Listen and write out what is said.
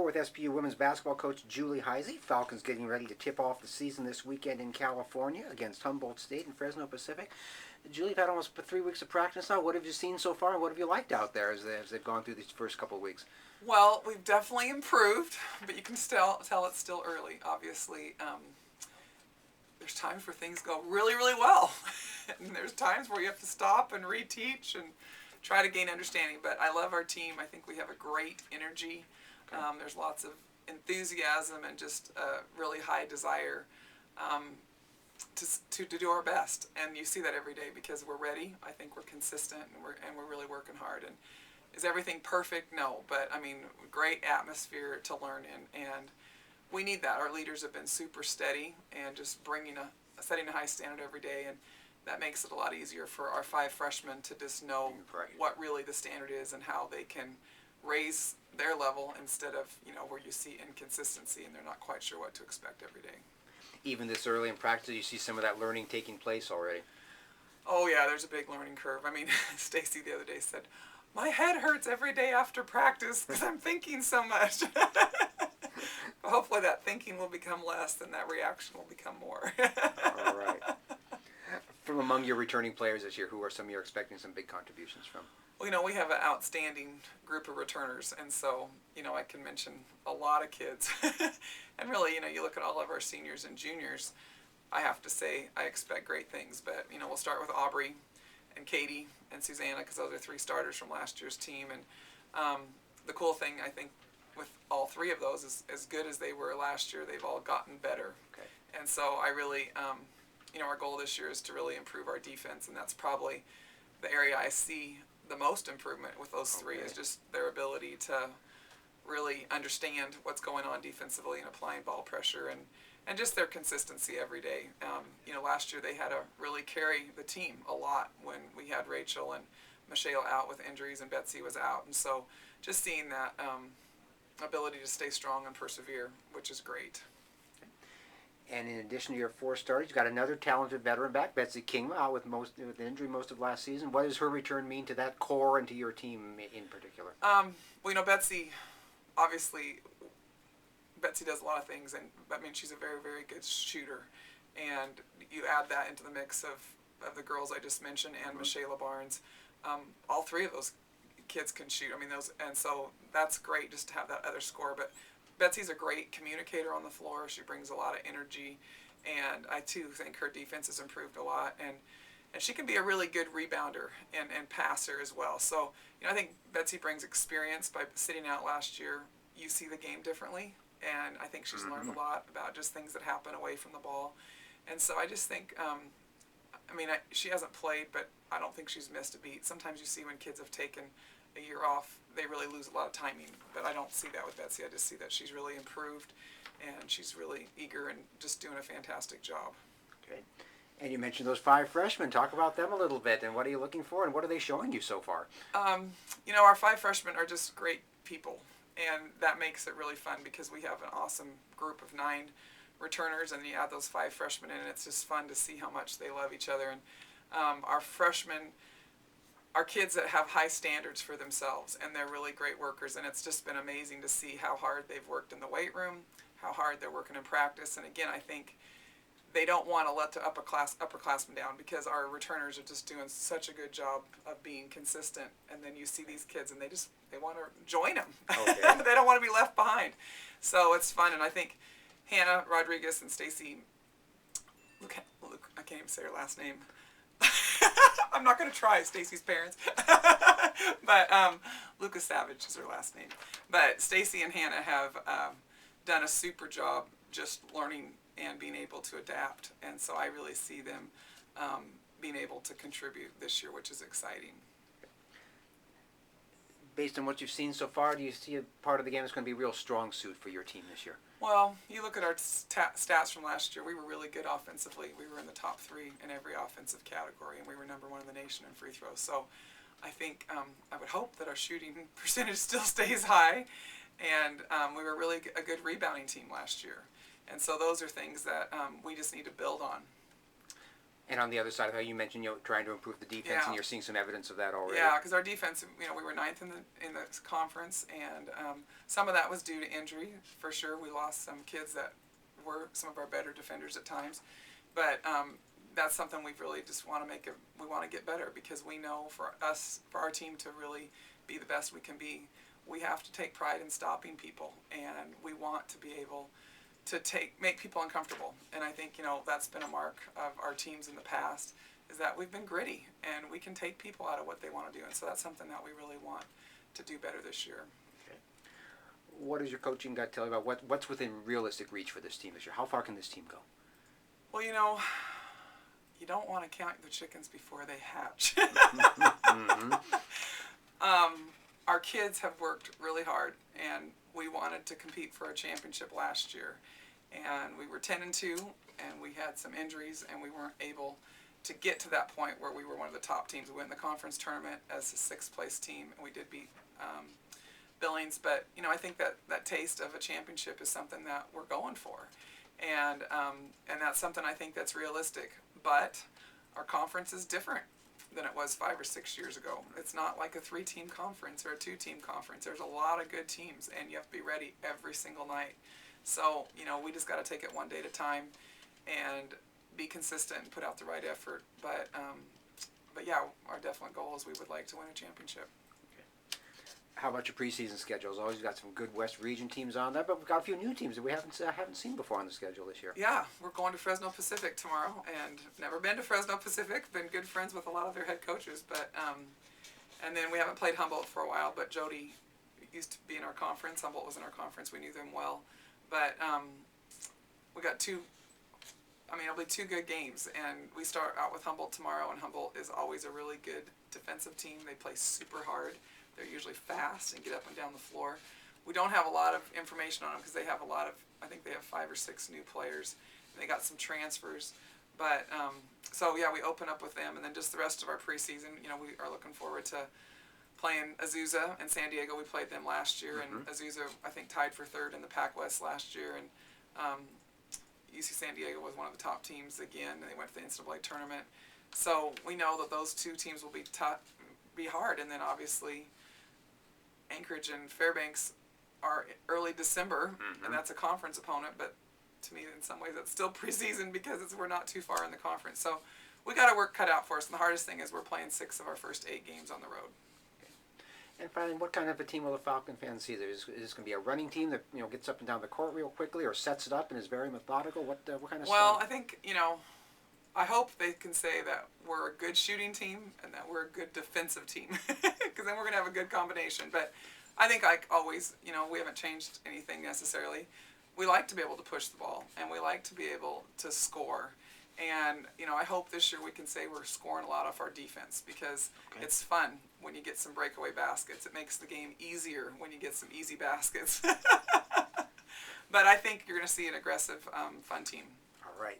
with SPU women's basketball coach Julie Heisey. Falcons getting ready to tip off the season this weekend in California against Humboldt State and Fresno Pacific. Julie, you've had almost 3 weeks of practice now. What have you seen so far, and what have you liked out there as they've gone through these first couple of weeks? Well, we've definitely improved, but you can still tell it's still early, obviously. There's times where things go really, really well. And there's times where you have to stop and reteach and try to gain understanding. But I love our team. I think we have a great energy. Okay. There's lots of enthusiasm and just really high desire to do our best. And you see that every day because we're ready. I think we're consistent and we're really working hard. And is everything perfect? No. But, I mean, great atmosphere to learn in. And we need that. Our leaders have been super steady and just setting a high standard every day, and that makes it a lot easier for our 5 freshmen to just know what really the standard is and how they can raise their level instead of, where you see inconsistency and they're not quite sure what to expect every day. Even this early in practice, you see some of that learning taking place already? Oh yeah, there's a big learning curve. I mean, Stacy the other day said, "My head hurts every day after practice because I'm thinking so much." Hopefully that thinking will become less and that reaction will become more. All right. From among your returning players this year, who are some you're expecting some big contributions from? Well, we have an outstanding group of returners, and so, I can mention a lot of kids. And really, you look at all of our seniors and juniors, I have to say I expect great things. But, we'll start with Aubrey and Katie and Susanna because those are 3 starters from last year's team. And the cool thing, I think, with all 3 of those is as good as they were last year, they've all gotten better. Okay. And so I really, our goal this year is to really improve our defense, and that's probably the area I see the most improvement with those 3 is just their ability to really understand what's going on defensively and applying ball pressure and just their consistency every day. Last year they had to really carry the team a lot when we had Rachel and Michelle out with injuries and Betsy was out. And so just seeing that ability to stay strong and persevere, which is great. And in addition to your 4 starters, you've got another talented veteran back, Betsy King, out with injury most of last season. What does her return mean to that core and to your team in particular? Betsy, obviously, Betsy does a lot of things, and she's a very, very good shooter. And you add that into the mix of the girls I just mentioned and Michelle Barnes. All 3 of those kids can shoot. And so that's great just to have that other score. But Betsy's a great communicator on the floor. She brings a lot of energy, and I too think her defense has improved a lot. And she can be a really good rebounder and passer as well. So I think Betsy brings experience by sitting out last year. You see the game differently, and I think she's learned a lot about just things that happen away from the ball. And so I just think, she hasn't played, but I don't think she's missed a beat. Sometimes you see when kids have taken a year off, they really lose a lot of timing, but I don't see that with Betsy. I just see that she's really improved, and she's really eager and just doing a fantastic job. Okay. And you mentioned those 5 freshmen. Talk about them a little bit, and what are you looking for, and what are they showing you so far? Our 5 freshmen are just great people, and that makes it really fun because we have an awesome group of 9 returners, and you add those 5 freshmen in, and it's just fun to see how much they love each other. And our freshmen are kids that have high standards for themselves, and they're really great workers, and it's just been amazing to see how hard they've worked in the weight room, how hard they're working in practice. And again, I think they don't want to let the upperclassmen down because our returners are just doing such a good job of being consistent. And then you see these kids, and they want to join them. Okay. They don't want to be left behind. So it's fun, and I think Hannah Rodriguez and Stacy, Luke, I can't even say her last name. I'm not going to try, Stacy's parents. But Lucas Savage is her last name. But Stacy and Hannah have done a super job just learning and being able to adapt. And so I really see them being able to contribute this year, which is exciting. Based on what you've seen so far, do you see a part of the game that's going to be a real strong suit for your team this year? Well, you look at our stats from last year, we were really good offensively. We were in the top 3 in every offensive category, and we were number 1 in the nation in free throws. So I think I would hope that our shooting percentage still stays high, and we were really a good rebounding team last year. And so those are things that we just need to build on. And on the other side of how you mentioned, trying to improve the defense, and you're seeing some evidence of that already. Yeah, because our defense, we were ninth in the conference, and some of that was due to injury, for sure. We lost some kids that were some of our better defenders at times, but that's something we really just want to we want to get better, because we know for our team to really be the best we can be, we have to take pride in stopping people, and we want to be able to make people uncomfortable. And I think, that's been a mark of our teams in the past, is that we've been gritty and we can take people out of what they want to do. And so that's something that we really want to do better this year. Okay. What does your coaching gut tell you about what's within realistic reach for this team this year? How far can this team go? Well, you don't want to count the chickens before they hatch. Mm-hmm. Our kids have worked really hard, and we wanted to compete for a championship last year. And we were 10-2, and we had some injuries, and we weren't able to get to that point where we were one of the top teams. We went in the conference tournament as the 6th place team, and we did beat Billings. But I think that taste of a championship is something that we're going for, and that's something I think that's realistic. But our conference is different than it was 5 or 6 years ago. It's not like a 3-team conference or a 2-team conference. There's a lot of good teams, and you have to be ready every single night. So, we just got to take it one day at a time and be consistent and put out the right effort. But yeah, our definite goal is we would like to win a championship. Okay. How about your preseason schedules? Always got some good West Region teams on there, but we've got a few new teams that we haven't seen before on the schedule this year. Yeah, we're going to Fresno Pacific tomorrow, and never been to Fresno Pacific. Been good friends with a lot of their head coaches, but and then we haven't played Humboldt for a while. But Jody used to be in our conference. Humboldt was in our conference. We knew them well, but we got it'll be 2 good games, and we start out with Humboldt tomorrow, and Humboldt is always a really good defensive team. They play super hard. They're usually fast and get up and down the floor. We don't have a lot of information on them because they have I think they have 5 or 6 new players, and they got some transfers. But, we open up with them, and then just the rest of our preseason, we are looking forward to playing Azusa and San Diego. We played them last year, and Azusa, I think, tied for 3rd in the Pac West last year, and UC San Diego was one of the top teams again, and they went to the NCAA tournament. So we know that those 2 teams will be hard, and then obviously Anchorage and Fairbanks are early December, and that's a conference opponent, but to me, in some ways, that's still preseason because we're not too far in the conference. So we got our work cut out for us, and the hardest thing is we're playing 6 of our first 8 games on the road. And finally, what kind of a team will the Falcon fans see there? Is this going to be a running team that gets up and down the court real quickly, or sets it up and is very methodical? What kind of Well, style? I think I hope they can say that we're a good shooting team and that we're a good defensive team, because then we're going to have a good combination. But I think, like always, we haven't changed anything necessarily. We like to be able to push the ball, and we like to be able to score. And, I hope this year we can say we're scoring a lot off our defense, because it's fun when you get some breakaway baskets. It makes the game easier when you get some easy baskets. But I think you're going to see an aggressive, fun team. All right.